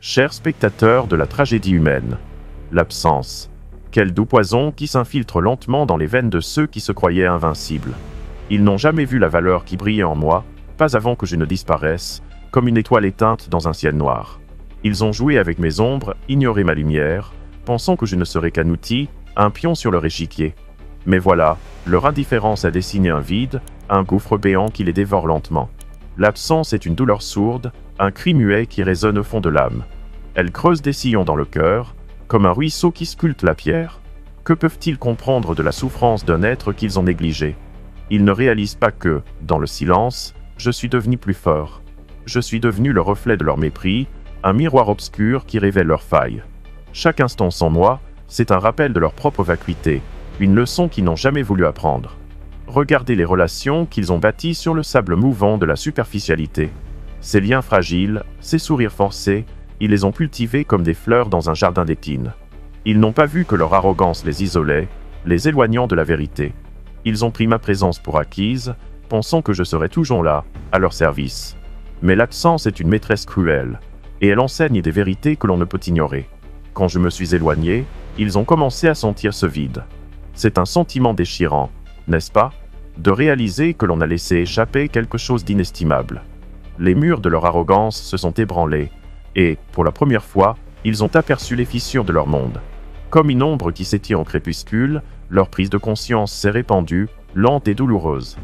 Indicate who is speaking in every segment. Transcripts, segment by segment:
Speaker 1: Chers spectateurs de la tragédie humaine, l'absence. Quel doux poison qui s'infiltre lentement dans les veines de ceux qui se croyaient invincibles. Ils n'ont jamais vu la valeur qui brillait en moi, pas avant que je ne disparaisse, comme une étoile éteinte dans un ciel noir. Ils ont joué avec mes ombres, ignoré ma lumière, pensant que je ne serais qu'un outil, un pion sur leur échiquier. Mais voilà, leur indifférence a dessiné un vide, un gouffre béant qui les dévore lentement. L'absence est une douleur sourde, un cri muet qui résonne au fond de l'âme. Elle creuse des sillons dans le cœur, comme un ruisseau qui sculpte la pierre. Que peuvent-ils comprendre de la souffrance d'un être qu'ils ont négligé? Ils ne réalisent pas que, dans le silence, je suis devenu plus fort. Je suis devenu le reflet de leur mépris, un miroir obscur qui révèle leurs failles. Chaque instant sans moi, c'est un rappel de leur propre vacuité, une leçon qu'ils n'ont jamais voulu apprendre. Regardez les relations qu'ils ont bâties sur le sable mouvant de la superficialité. Ces liens fragiles, ces sourires forcés, ils les ont cultivés comme des fleurs dans un jardin d'épines. Ils n'ont pas vu que leur arrogance les isolait, les éloignant de la vérité. Ils ont pris ma présence pour acquise, pensant que je serais toujours là, à leur service. Mais l'absence est une maîtresse cruelle, et elle enseigne des vérités que l'on ne peut ignorer. Quand je me suis éloigné, ils ont commencé à sentir ce vide. C'est un sentiment déchirant, n'est-ce pas? De réaliser que l'on a laissé échapper quelque chose d'inestimable. Les murs de leur arrogance se sont ébranlés, et, pour la première fois, ils ont aperçu les fissures de leur monde. Comme une ombre qui s'étire au crépuscule, leur prise de conscience s'est répandue, lente et douloureuse.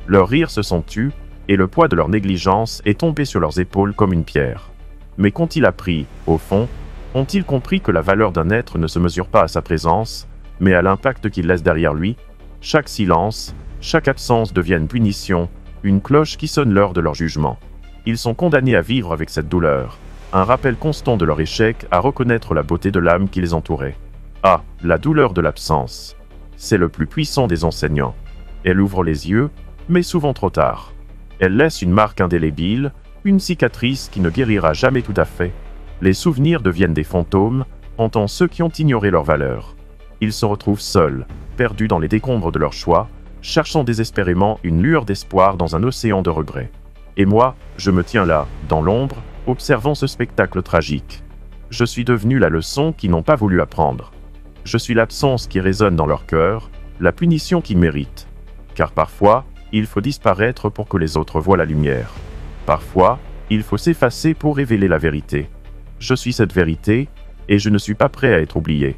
Speaker 1: Leurs rires se sont tus, et le poids de leur négligence est tombé sur leurs épaules comme une pierre. Mais qu'ont-ils appris, au fond? Ont-ils compris que la valeur d'un être ne se mesure pas à sa présence, mais à l'impact qu'il laisse derrière lui? Chaque silence, chaque absence devient une punition, une cloche qui sonne l'heure de leur jugement. Ils sont condamnés à vivre avec cette douleur, un rappel constant de leur échec à reconnaître la beauté de l'âme qui les entourait. Ah, la douleur de l'absence. C'est le plus puissant des enseignants. Elle ouvre les yeux, mais souvent trop tard. Elle laisse une marque indélébile, une cicatrice qui ne guérira jamais tout à fait. Les souvenirs deviennent des fantômes, hantant ceux qui ont ignoré leur valeur. Ils se retrouvent seuls, perdus dans les décombres de leur choix, cherchant désespérément une lueur d'espoir dans un océan de regrets. Et moi, je me tiens là, dans l'ombre, observant ce spectacle tragique. Je suis devenu la leçon qu'ils n'ont pas voulu apprendre. Je suis l'absence qui résonne dans leur cœur, la punition qu'ils méritent. Car parfois, il faut disparaître pour que les autres voient la lumière. Parfois, il faut s'effacer pour révéler la vérité. Je suis cette vérité, et je ne suis pas prêt à être oublié.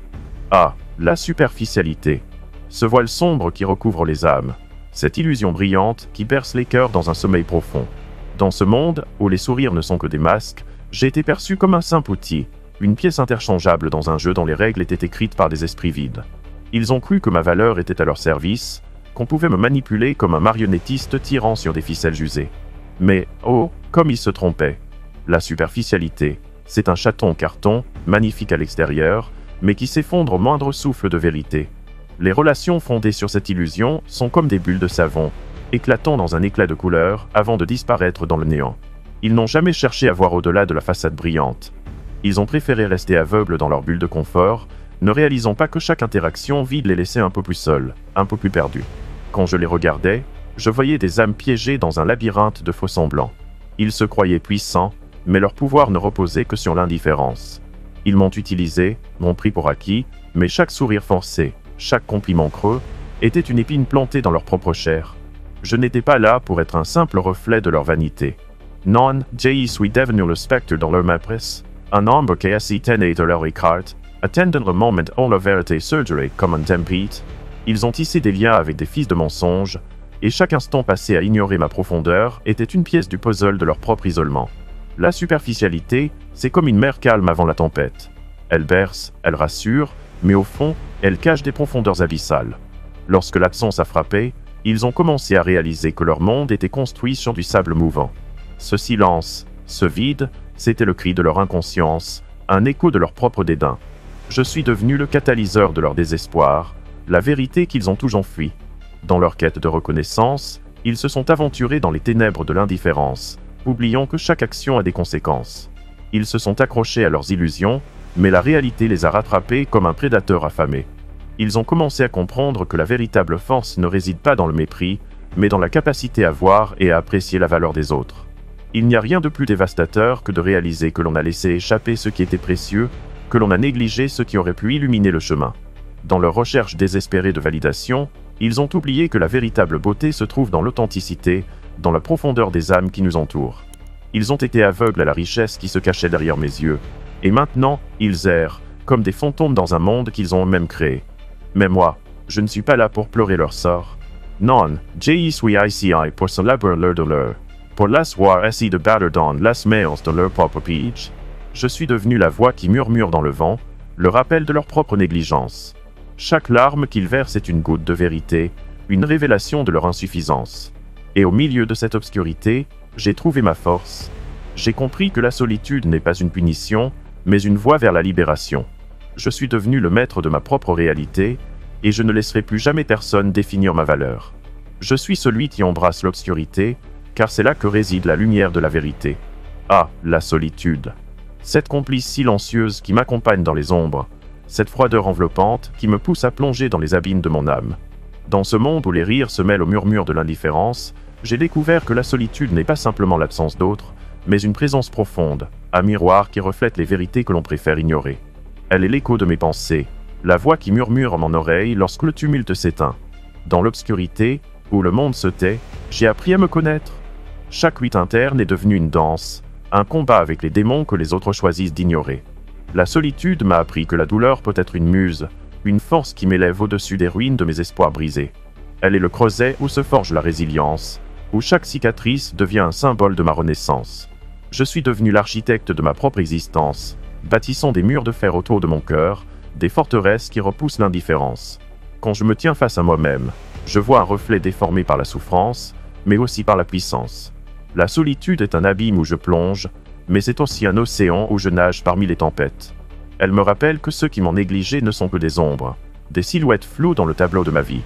Speaker 1: Ah, la superficialité. Ce voile sombre qui recouvre les âmes. Cette illusion brillante qui berce les cœurs dans un sommeil profond. Dans ce monde, où les sourires ne sont que des masques, j'ai été perçu comme un simple outil, une pièce interchangeable dans un jeu dont les règles étaient écrites par des esprits vides. Ils ont cru que ma valeur était à leur service, qu'on pouvait me manipuler comme un marionnettiste tirant sur des ficelles usées. Mais, oh, comme ils se trompaient. La superficialité, c'est un chaton carton, magnifique à l'extérieur, mais qui s'effondre au moindre souffle de vérité. Les relations fondées sur cette illusion sont comme des bulles de savon, éclatant dans un éclat de couleur avant de disparaître dans le néant. Ils n'ont jamais cherché à voir au-delà de la façade brillante. Ils ont préféré rester aveugles dans leur bulle de confort, ne réalisant pas que chaque interaction vide les laissait un peu plus seuls, un peu plus perdus. Quand je les regardais, je voyais des âmes piégées dans un labyrinthe de faux semblants. Ils se croyaient puissants, mais leur pouvoir ne reposait que sur l'indifférence. Ils m'ont utilisé, m'ont pris pour acquis, mais chaque sourire forcé, chaque compliment creux, était une épine plantée dans leur propre chair. Je n'étais pas là pour être un simple reflet de leur vanité. Non, je suis devenu le spectre dans leur maîtresse, un ombre qui assaisonnait de leur écarte, attendant le moment où la vérité surgirait comme un tempête. Ils ont tissé des liens avec des fils de mensonges, et chaque instant passé à ignorer ma profondeur était une pièce du puzzle de leur propre isolement. La superficialité, c'est comme une mer calme avant la tempête. Elle berce, elle rassure, mais au fond, elle cache des profondeurs abyssales. Lorsque l'absence a frappé, ils ont commencé à réaliser que leur monde était construit sur du sable mouvant. Ce silence, ce vide, c'était le cri de leur inconscience, un écho de leur propre dédain. Je suis devenu le catalyseur de leur désespoir, la vérité qu'ils ont toujours fui. Dans leur quête de reconnaissance, ils se sont aventurés dans les ténèbres de l'indifférence, oubliant que chaque action a des conséquences. Ils se sont accrochés à leurs illusions, mais la réalité les a rattrapés comme un prédateur affamé. Ils ont commencé à comprendre que la véritable force ne réside pas dans le mépris, mais dans la capacité à voir et à apprécier la valeur des autres. Il n'y a rien de plus dévastateur que de réaliser que l'on a laissé échapper ce qui était précieux, que l'on a négligé ce qui aurait pu illuminer le chemin. Dans leur recherche désespérée de validation, ils ont oublié que la véritable beauté se trouve dans l'authenticité, dans la profondeur des âmes qui nous entourent. Ils ont été aveugles à la richesse qui se cachait derrière mes yeux, et maintenant, ils errent, comme des fantômes dans un monde qu'ils ont eux-mêmes créé. Mais moi, je ne suis pas là pour pleurer leur sort. Non, j'y suis ici pour célébrer leur douleur, pour les voir essayer de battre dans les mains de leur propre piège. Je suis devenu la voix qui murmure dans le vent, le rappel de leur propre négligence. Chaque larme qu'ils versent est une goutte de vérité, une révélation de leur insuffisance. Et au milieu de cette obscurité, j'ai trouvé ma force. J'ai compris que la solitude n'est pas une punition, mais une voie vers la libération. Je suis devenu le maître de ma propre réalité, et je ne laisserai plus jamais personne définir ma valeur. Je suis celui qui embrasse l'obscurité, car c'est là que réside la lumière de la vérité. Ah, la solitude. Cette complice silencieuse qui m'accompagne dans les ombres, cette froideur enveloppante qui me pousse à plonger dans les abîmes de mon âme. Dans ce monde où les rires se mêlent au murmure de l'indifférence, j'ai découvert que la solitude n'est pas simplement l'absence d'autres, mais une présence profonde, un miroir qui reflète les vérités que l'on préfère ignorer. Elle est l'écho de mes pensées, la voix qui murmure en mon oreille lorsque le tumulte s'éteint. Dans l'obscurité, où le monde se tait, j'ai appris à me connaître. Chaque lutte interne est devenue une danse, un combat avec les démons que les autres choisissent d'ignorer. La solitude m'a appris que la douleur peut être une muse, une force qui m'élève au-dessus des ruines de mes espoirs brisés. Elle est le creuset où se forge la résilience, où chaque cicatrice devient un symbole de ma renaissance. Je suis devenu l'architecte de ma propre existence, bâtissant des murs de fer autour de mon cœur, des forteresses qui repoussent l'indifférence. Quand je me tiens face à moi-même, je vois un reflet déformé par la souffrance, mais aussi par la puissance. La solitude est un abîme où je plonge, mais c'est aussi un océan où je nage parmi les tempêtes. Elle me rappelle que ceux qui m'ont négligé ne sont que des ombres, des silhouettes floues dans le tableau de ma vie.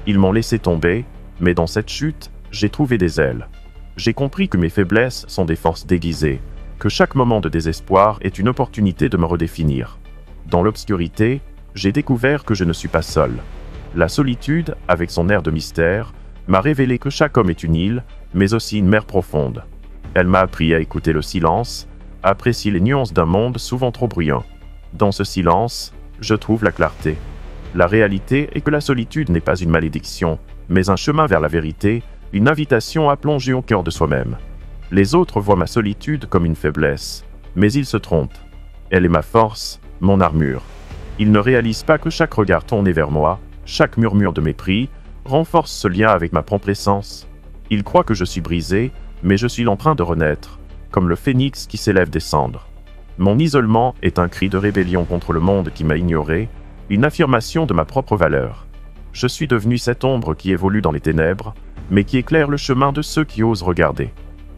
Speaker 1: Ils m'ont laissé tomber, mais dans cette chute, j'ai trouvé des ailes. J'ai compris que mes faiblesses sont des forces déguisées, que chaque moment de désespoir est une opportunité de me redéfinir. Dans l'obscurité, j'ai découvert que je ne suis pas seul. La solitude, avec son air de mystère, m'a révélé que chaque homme est une île, mais aussi une mer profonde. Elle m'a appris à écouter le silence, à apprécier les nuances d'un monde souvent trop bruyant. Dans ce silence, je trouve la clarté. La réalité est que la solitude n'est pas une malédiction, mais un chemin vers la vérité, une invitation à plonger au cœur de soi-même. Les autres voient ma solitude comme une faiblesse, mais ils se trompent. Elle est ma force, mon armure. Ils ne réalisent pas que chaque regard tourné vers moi, chaque murmure de mépris, renforce ce lien avec ma propre essence. Ils croient que je suis brisé, mais je suis en train de renaître, comme le phénix qui s'élève des cendres. Mon isolement est un cri de rébellion contre le monde qui m'a ignoré, une affirmation de ma propre valeur. Je suis devenu cette ombre qui évolue dans les ténèbres, mais qui éclaire le chemin de ceux qui osent regarder.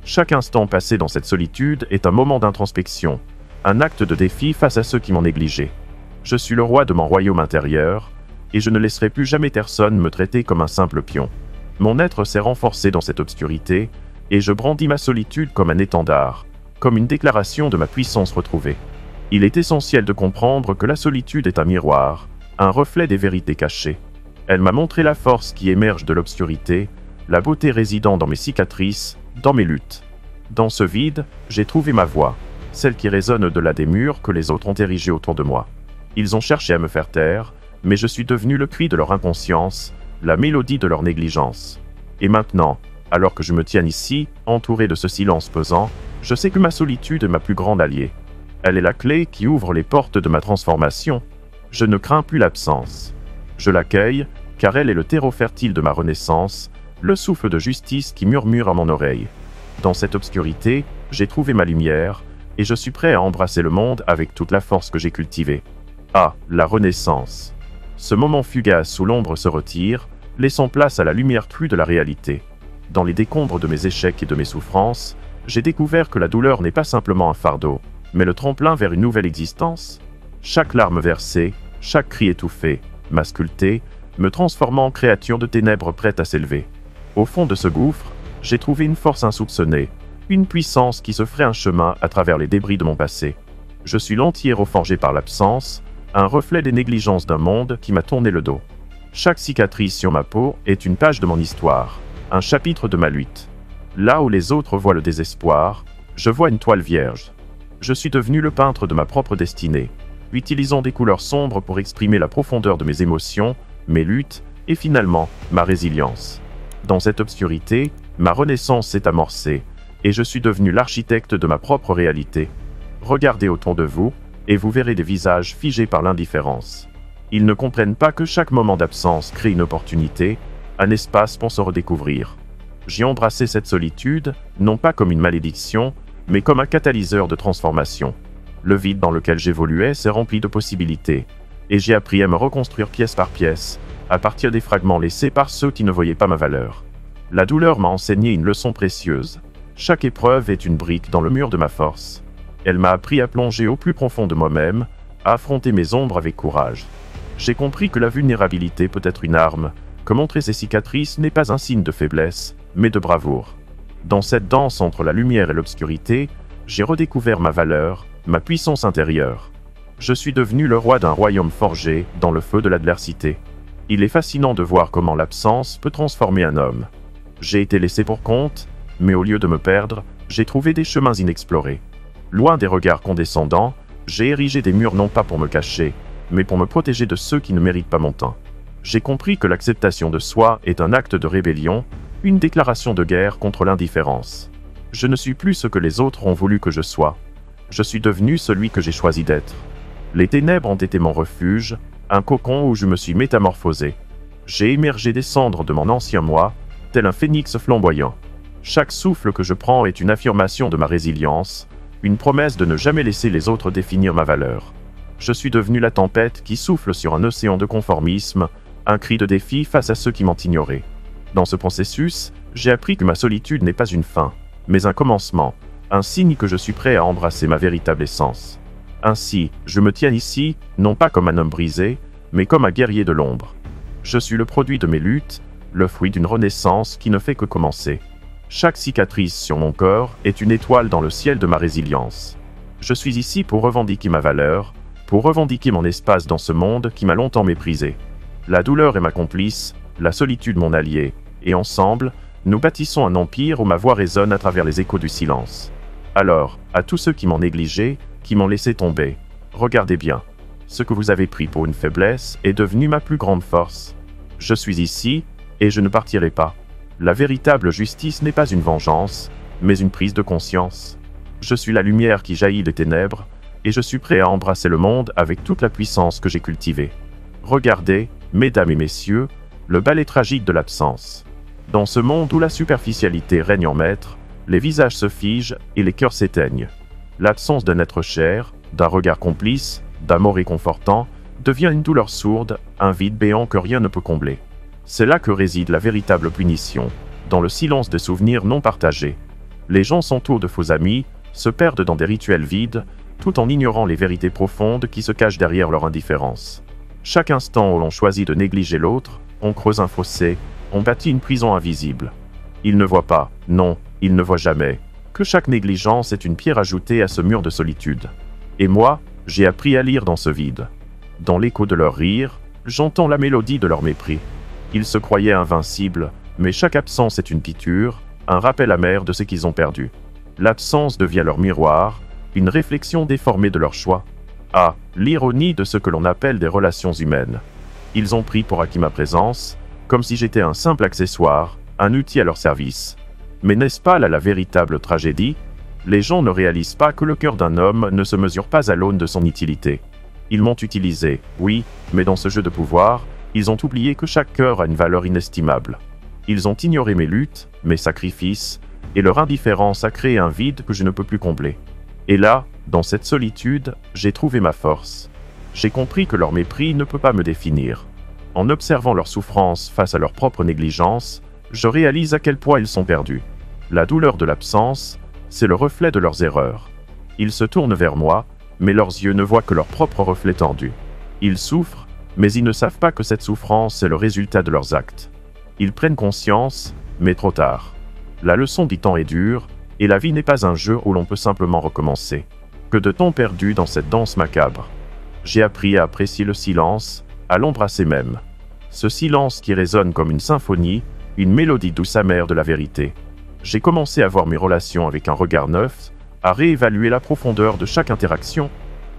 Speaker 1: Chaque instant passé dans cette solitude est un moment d'introspection, un acte de défi face à ceux qui m'ont négligé. Je suis le roi de mon royaume intérieur, et je ne laisserai plus jamais personne me traiter comme un simple pion. Mon être s'est renforcé dans cette obscurité, et je brandis ma solitude comme un étendard, comme une déclaration de ma puissance retrouvée. Il est essentiel de comprendre que la solitude est un miroir, un reflet des vérités cachées. Elle m'a montré la force qui émerge de l'obscurité, la beauté résidant dans mes cicatrices, dans mes luttes. Dans ce vide, j'ai trouvé ma voix, celle qui résonne au-delà des murs que les autres ont érigés autour de moi. Ils ont cherché à me faire taire, mais je suis devenu le cri de leur inconscience, la mélodie de leur négligence. Et maintenant, alors que je me tiens ici, entouré de ce silence pesant, je sais que ma solitude est ma plus grande alliée. Elle est la clé qui ouvre les portes de ma transformation. Je ne crains plus l'absence. Je l'accueille, car elle est le terreau fertile de ma renaissance, le souffle de justice qui murmure à mon oreille. Dans cette obscurité, j'ai trouvé ma lumière, et je suis prêt à embrasser le monde avec toute la force que j'ai cultivée. Ah, la renaissance. Ce moment fugace où l'ombre se retire, laissant place à la lumière crue de la réalité. Dans les décombres de mes échecs et de mes souffrances, j'ai découvert que la douleur n'est pas simplement un fardeau, mais le tremplin vers une nouvelle existence. Chaque larme versée, chaque cri étouffé, m'a sculpté, me transformant en créature de ténèbres prête à s'élever. Au fond de ce gouffre, j'ai trouvé une force insoupçonnée, une puissance qui se ferait un chemin à travers les débris de mon passé. Je suis l'anti-héros forgé par l'absence, un reflet des négligences d'un monde qui m'a tourné le dos. Chaque cicatrice sur ma peau est une page de mon histoire, un chapitre de ma lutte. Là où les autres voient le désespoir, je vois une toile vierge. Je suis devenu le peintre de ma propre destinée, utilisant des couleurs sombres pour exprimer la profondeur de mes émotions, mes luttes, et finalement, ma résilience. Dans cette obscurité, ma renaissance s'est amorcée, et je suis devenu l'architecte de ma propre réalité. Regardez autour de vous, et vous verrez des visages figés par l'indifférence. Ils ne comprennent pas que chaque moment d'absence crée une opportunité, un espace pour se redécouvrir. J'ai embrassé cette solitude, non pas comme une malédiction, mais comme un catalyseur de transformation. Le vide dans lequel j'évoluais s'est rempli de possibilités, et j'ai appris à me reconstruire pièce par pièce, à partir des fragments laissés par ceux qui ne voyaient pas ma valeur. La douleur m'a enseigné une leçon précieuse. Chaque épreuve est une brique dans le mur de ma force. Elle m'a appris à plonger au plus profond de moi-même, à affronter mes ombres avec courage. J'ai compris que la vulnérabilité peut être une arme, que montrer ses cicatrices n'est pas un signe de faiblesse, mais de bravoure. Dans cette danse entre la lumière et l'obscurité, j'ai redécouvert ma valeur, ma puissance intérieure. Je suis devenu le roi d'un royaume forgé dans le feu de l'adversité. Il est fascinant de voir comment l'absence peut transformer un homme. J'ai été laissé pour compte, mais au lieu de me perdre, j'ai trouvé des chemins inexplorés. Loin des regards condescendants, j'ai érigé des murs non pas pour me cacher, mais pour me protéger de ceux qui ne méritent pas mon temps. J'ai compris que l'acceptation de soi est un acte de rébellion, une déclaration de guerre contre l'indifférence. Je ne suis plus ce que les autres ont voulu que je sois. Je suis devenu celui que j'ai choisi d'être. Les ténèbres ont été mon refuge, un cocon où je me suis métamorphosé. J'ai émergé des cendres de mon ancien moi, tel un phénix flamboyant. Chaque souffle que je prends est une affirmation de ma résilience, une promesse de ne jamais laisser les autres définir ma valeur. Je suis devenu la tempête qui souffle sur un océan de conformisme, un cri de défi face à ceux qui m'ont ignoré. Dans ce processus, j'ai appris que ma solitude n'est pas une fin, mais un commencement, un signe que je suis prêt à embrasser ma véritable essence. Ainsi, je me tiens ici, non pas comme un homme brisé, mais comme un guerrier de l'ombre. Je suis le produit de mes luttes, le fruit d'une renaissance qui ne fait que commencer. Chaque cicatrice sur mon corps est une étoile dans le ciel de ma résilience. Je suis ici pour revendiquer ma valeur, pour revendiquer mon espace dans ce monde qui m'a longtemps méprisé. La douleur est ma complice, la solitude mon allié, et ensemble, nous bâtissons un empire où ma voix résonne à travers les échos du silence. Alors, à tous ceux qui m'ont négligé, qui m'ont laissé tomber, regardez bien. Ce que vous avez pris pour une faiblesse est devenu ma plus grande force. Je suis ici, et je ne partirai pas. La véritable justice n'est pas une vengeance, mais une prise de conscience. Je suis la lumière qui jaillit des ténèbres, et je suis prêt à embrasser le monde avec toute la puissance que j'ai cultivée. Regardez, mesdames et messieurs, le ballet tragique de l'absence. Dans ce monde où la superficialité règne en maître, les visages se figent et les cœurs s'éteignent. L'absence d'un être cher, d'un regard complice, d'un mot réconfortant, devient une douleur sourde, un vide béant que rien ne peut combler. C'est là que réside la véritable punition, dans le silence des souvenirs non partagés. Les gens s'entourent de faux amis, se perdent dans des rituels vides, tout en ignorant les vérités profondes qui se cachent derrière leur indifférence. Chaque instant où l'on choisit de négliger l'autre, on creuse un fossé, on bâtit une prison invisible. Ils ne voient pas, non, ils ne voient jamais, que chaque négligence est une pierre ajoutée à ce mur de solitude. Et moi, j'ai appris à lire dans ce vide. Dans l'écho de leur rire, j'entends la mélodie de leur mépris. Ils se croyaient invincibles, mais chaque absence est une piqûre, un rappel amer de ce qu'ils ont perdu. L'absence devient leur miroir, une réflexion déformée de leur choix. Ah, l'ironie de ce que l'on appelle des relations humaines. Ils ont pris pour acquis ma présence, comme si j'étais un simple accessoire, un outil à leur service. Mais n'est-ce pas là la véritable tragédie? Les gens ne réalisent pas que le cœur d'un homme ne se mesure pas à l'aune de son utilité. Ils m'ont utilisé, oui, mais dans ce jeu de pouvoir, ils ont oublié que chaque cœur a une valeur inestimable. Ils ont ignoré mes luttes, mes sacrifices, et leur indifférence a créé un vide que je ne peux plus combler. Et là, dans cette solitude, j'ai trouvé ma force. J'ai compris que leur mépris ne peut pas me définir. En observant leur souffrance face à leur propre négligence, je réalise à quel point ils sont perdus. La douleur de l'absence, c'est le reflet de leurs erreurs. Ils se tournent vers moi, mais leurs yeux ne voient que leur propre reflet tendu. Ils souffrent, mais ils ne savent pas que cette souffrance est le résultat de leurs actes. Ils prennent conscience, mais trop tard. La leçon du temps est dure, et la vie n'est pas un jeu où l'on peut simplement recommencer. Que de temps perdu dans cette danse macabre. J'ai appris à apprécier le silence, à l'embrasser même. Ce silence qui résonne comme une symphonie, une mélodie douce amère de la vérité. j'ai commencé à voir mes relations avec un regard neuf, à réévaluer la profondeur de chaque interaction.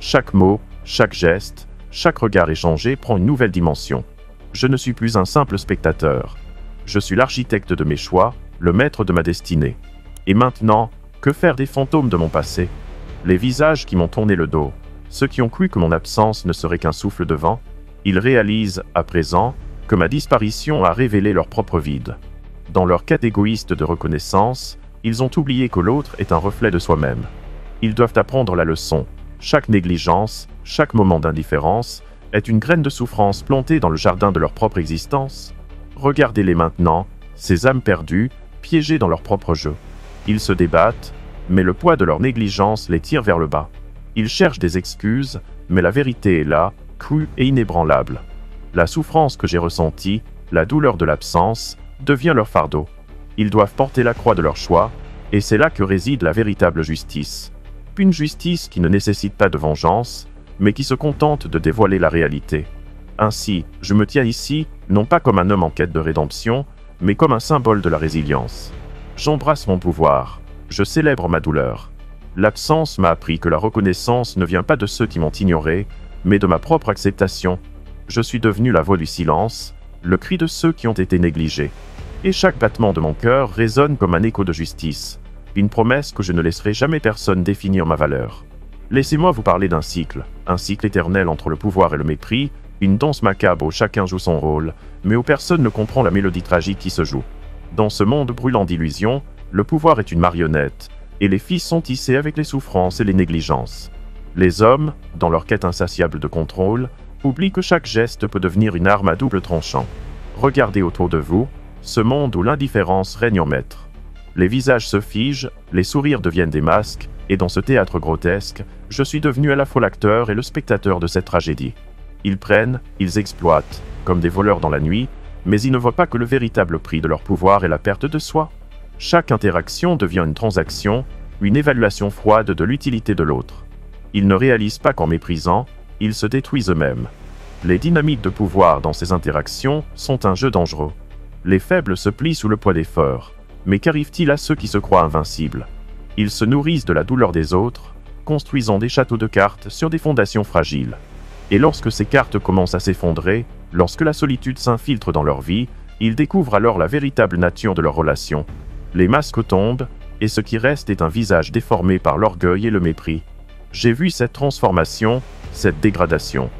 Speaker 1: Chaque mot, chaque geste, chaque regard échangé prend une nouvelle dimension. Je ne suis plus un simple spectateur. Je suis l'architecte de mes choix, le maître de ma destinée. Et maintenant, que faire des fantômes de mon passé? Les visages qui m'ont tourné le dos, ceux qui ont cru que mon absence ne serait qu'un souffle de vent, ils réalisent, à présent, que ma disparition a révélé leur propre vide. Dans leur quête égoïste de reconnaissance, ils ont oublié que l'autre est un reflet de soi-même. Ils doivent apprendre la leçon. Chaque négligence, chaque moment d'indifférence, est une graine de souffrance plantée dans le jardin de leur propre existence. Regardez-les maintenant, ces âmes perdues, piégées dans leur propre jeu. Ils se débattent, mais le poids de leur négligence les tire vers le bas. Ils cherchent des excuses, mais la vérité est là, crue et inébranlable. La souffrance que j'ai ressentie, la douleur de l'absence, devient leur fardeau. Ils doivent porter la croix de leur choix, et c'est là que réside la véritable justice. Une justice qui ne nécessite pas de vengeance, mais qui se contente de dévoiler la réalité. Ainsi, je me tiens ici, non pas comme un homme en quête de rédemption, mais comme un symbole de la résilience. J'embrasse mon pouvoir, je célèbre ma douleur. L'absence m'a appris que la reconnaissance ne vient pas de ceux qui m'ont ignoré, mais de ma propre acceptation. Je suis devenu la voix du silence, le cri de ceux qui ont été négligés. Et chaque battement de mon cœur résonne comme un écho de justice, une promesse que je ne laisserai jamais personne définir ma valeur. Laissez-moi vous parler d'un cycle éternel entre le pouvoir et le mépris, une danse macabre où chacun joue son rôle, mais où personne ne comprend la mélodie tragique qui se joue. Dans ce monde brûlant d'illusions, le pouvoir est une marionnette, et les fils sont tissés avec les souffrances et les négligences. Les hommes, dans leur quête insatiable de contrôle, oublient que chaque geste peut devenir une arme à double tranchant. Regardez autour de vous, ce monde où l'indifférence règne en maître. Les visages se figent, les sourires deviennent des masques, et dans ce théâtre grotesque, je suis devenu à la fois l'acteur et le spectateur de cette tragédie. Ils prennent, ils exploitent, comme des voleurs dans la nuit, mais ils ne voient pas que le véritable prix de leur pouvoir est la perte de soi. Chaque interaction devient une transaction, une évaluation froide de l'utilité de l'autre. Ils ne réalisent pas qu'en méprisant, ils se détruisent eux-mêmes. Les dynamiques de pouvoir dans ces interactions sont un jeu dangereux. Les faibles se plient sous le poids des forts. Mais qu'arrive-t-il à ceux qui se croient invincibles? Ils se nourrissent de la douleur des autres, construisant des châteaux de cartes sur des fondations fragiles. Et lorsque ces cartes commencent à s'effondrer, lorsque la solitude s'infiltre dans leur vie, ils découvrent alors la véritable nature de leurs relations. Les masques tombent, et ce qui reste est un visage déformé par l'orgueil et le mépris. J'ai vu cette transformation, cette dégradation.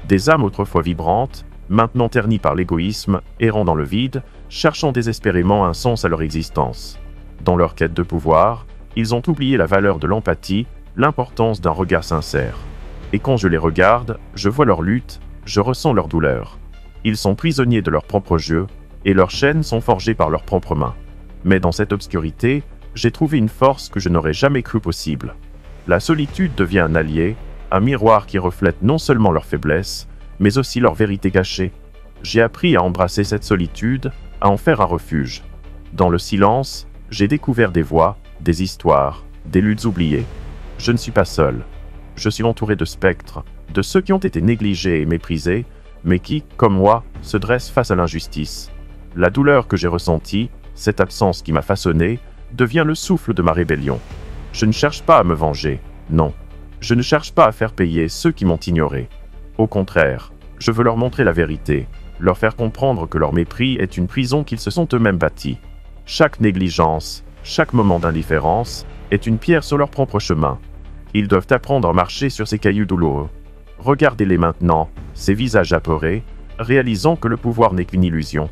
Speaker 1: Des âmes autrefois vibrantes, maintenant ternies par l'égoïsme, errant dans le vide, cherchant désespérément un sens à leur existence. Dans leur quête de pouvoir, ils ont oublié la valeur de l'empathie, l'importance d'un regard sincère. Et quand je les regarde, je vois leur lutte, je ressens leur douleur. Ils sont prisonniers de leur propre jeu, et leurs chaînes sont forgées par leurs propres mains. Mais dans cette obscurité, j'ai trouvé une force que je n'aurais jamais cru possible. La solitude devient un allié, un miroir qui reflète non seulement leur faiblesse, mais aussi leur vérité cachée. J'ai appris à embrasser cette solitude, à en faire un refuge. Dans le silence, j'ai découvert des voix, des histoires, des luttes oubliées. Je ne suis pas seul. Je suis entouré de spectres, de ceux qui ont été négligés et méprisés, mais qui, comme moi, se dressent face à l'injustice. La douleur que j'ai ressentie, cette absence qui m'a façonné, devient le souffle de ma rébellion. Je ne cherche pas à me venger, non. Je ne cherche pas à faire payer ceux qui m'ont ignoré. Au contraire, je veux leur montrer la vérité, leur faire comprendre que leur mépris est une prison qu'ils se sont eux-mêmes bâtie. Chaque négligence, chaque moment d'indifférence est une pierre sur leur propre chemin. Ils doivent apprendre à marcher sur ces cailloux douloureux. Regardez-les maintenant, ces visages apeurés, réalisant que le pouvoir n'est qu'une illusion.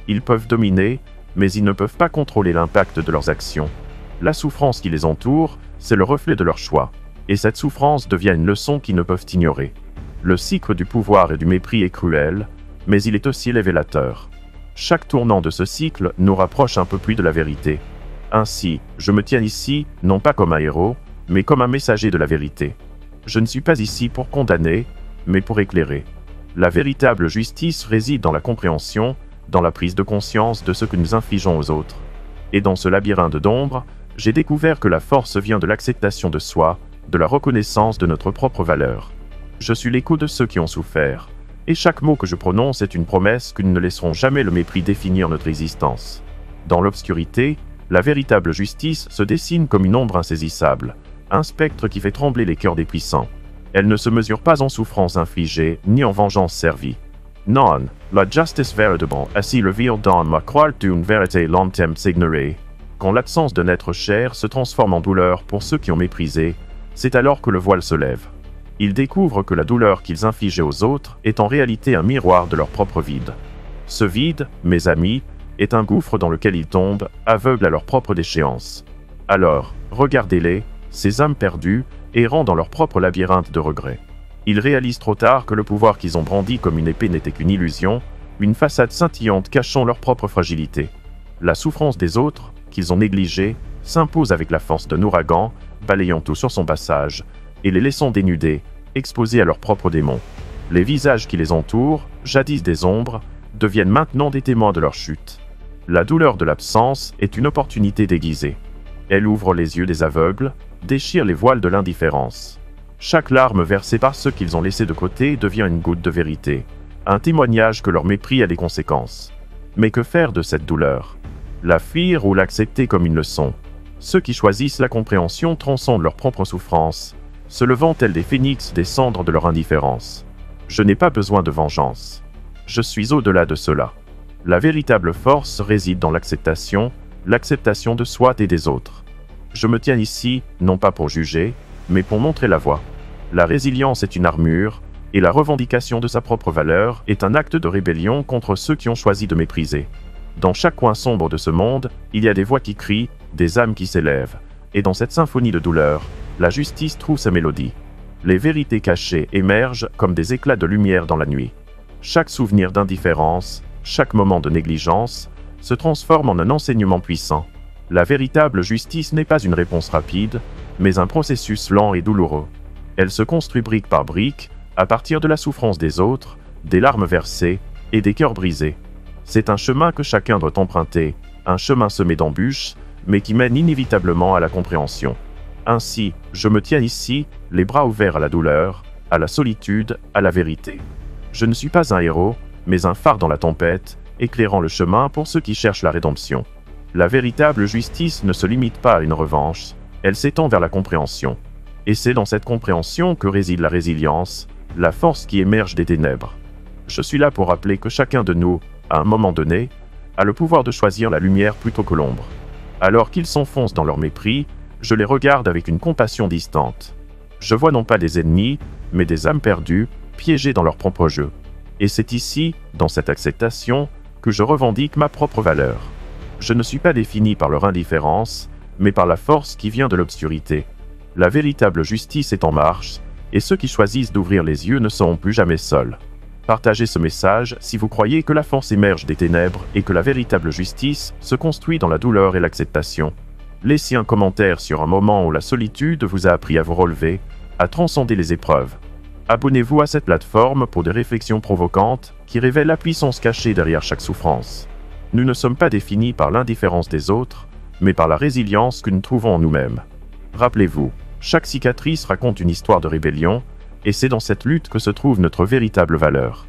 Speaker 1: Ils peuvent dominer, mais ils ne peuvent pas contrôler l'impact de leurs actions. La souffrance qui les entoure, c'est le reflet de leur choix. Et cette souffrance devient une leçon qu'ils ne peuvent ignorer. Le cycle du pouvoir et du mépris est cruel, mais il est aussi révélateur. Chaque tournant de ce cycle nous rapproche un peu plus de la vérité. Ainsi, je me tiens ici, non pas comme un héros, mais comme un messager de la vérité. Je ne suis pas ici pour condamner, mais pour éclairer. La véritable justice réside dans la compréhension, dans la prise de conscience de ce que nous infligeons aux autres. Et dans ce labyrinthe d'ombre, j'ai découvert que la force vient de l'acceptation de soi, de la reconnaissance de notre propre valeur. Je suis l'écho de ceux qui ont souffert, et chaque mot que je prononce est une promesse que nous ne laisserons jamais le mépris définir notre existence. Dans l'obscurité, La véritable justice se dessine comme une ombre insaisissable, un spectre qui fait trembler les cœurs des puissants. Elle ne se mesure pas en souffrance infligée, ni en vengeance servie. Non, la justice véritable, ainsi revealed dans ma croix d'une vérité longtemps ignorée. Quand l'absence d'un être cher se transforme en douleur pour ceux qui ont méprisé, c'est alors que le voile se lève. Ils découvrent que la douleur qu'ils infligeaient aux autres est en réalité un miroir de leur propre vide. Ce vide, mes amis, est un gouffre dans lequel ils tombent, aveugles à leur propre déchéance. Alors, regardez-les, ces âmes perdues, errant dans leur propre labyrinthe de regrets. Ils réalisent trop tard que le pouvoir qu'ils ont brandi comme une épée n'était qu'une illusion, une façade scintillante cachant leur propre fragilité. La souffrance des autres, qu'ils ont négligée, s'impose avec la force d'un ouragan, balayant tout sur son passage, et les laissant dénudés, exposés à leurs propres démons. Les visages qui les entourent, jadis des ombres, deviennent maintenant des témoins de leur chute. La douleur de l'absence est une opportunité déguisée. Elle ouvre les yeux des aveugles, déchire les voiles de l'indifférence. Chaque larme versée par ceux qu'ils ont laissés de côté devient une goutte de vérité, un témoignage que leur mépris a des conséquences. Mais que faire de cette douleur? La fuir ou l'accepter comme une leçon? Ceux qui choisissent la compréhension transcendent leur propre souffrance, se levant tels des phénix des cendres de leur indifférence. Je n'ai pas besoin de vengeance. Je suis au-delà de cela. La véritable force réside dans l'acceptation de soi et des autres. Je me tiens ici, non pas pour juger, mais pour montrer la voie. La résilience est une armure, et la revendication de sa propre valeur est un acte de rébellion contre ceux qui ont choisi de mépriser. Dans chaque coin sombre de ce monde, il y a des voix qui crient, des âmes qui s'élèvent, et dans cette symphonie de douleur, la justice trouve sa mélodie. Les vérités cachées émergent comme des éclats de lumière dans la nuit. Chaque souvenir d'indifférence, chaque moment de négligence, se transforme en un enseignement puissant. La véritable justice n'est pas une réponse rapide, mais un processus lent et douloureux. Elle se construit brique par brique, à partir de la souffrance des autres, des larmes versées et des cœurs brisés. C'est un chemin que chacun doit emprunter, un chemin semé d'embûches, mais qui mène inévitablement à la compréhension. Ainsi, je me tiens ici, les bras ouverts à la douleur, à la solitude, à la vérité. Je ne suis pas un héros, mais un phare dans la tempête, éclairant le chemin pour ceux qui cherchent la rédemption. La véritable justice ne se limite pas à une revanche, elle s'étend vers la compréhension. Et c'est dans cette compréhension que réside la résilience, la force qui émerge des ténèbres. Je suis là pour rappeler que chacun de nous, à un moment donné, a le pouvoir de choisir la lumière plutôt que l'ombre. Alors qu'ils s'enfoncent dans leur mépris, je les regarde avec une compassion distante. Je vois non pas des ennemis, mais des âmes perdues, piégées dans leur propre jeu. Et c'est ici, dans cette acceptation, que je revendique ma propre valeur. Je ne suis pas défini par leur indifférence, mais par la force qui vient de l'obscurité. La véritable justice est en marche, et ceux qui choisissent d'ouvrir les yeux ne seront plus jamais seuls. Partagez ce message si vous croyez que la force émerge des ténèbres et que la véritable justice se construit dans la douleur et l'acceptation. Laissez un commentaire sur un moment où la solitude vous a appris à vous relever, à transcender les épreuves. Abonnez-vous à cette plateforme pour des réflexions provocantes qui révèlent la puissance cachée derrière chaque souffrance. Nous ne sommes pas définis par l'indifférence des autres, mais par la résilience que nous trouvons en nous-mêmes. Rappelez-vous, chaque cicatrice raconte une histoire de rébellion, et c'est dans cette lutte que se trouve notre véritable valeur.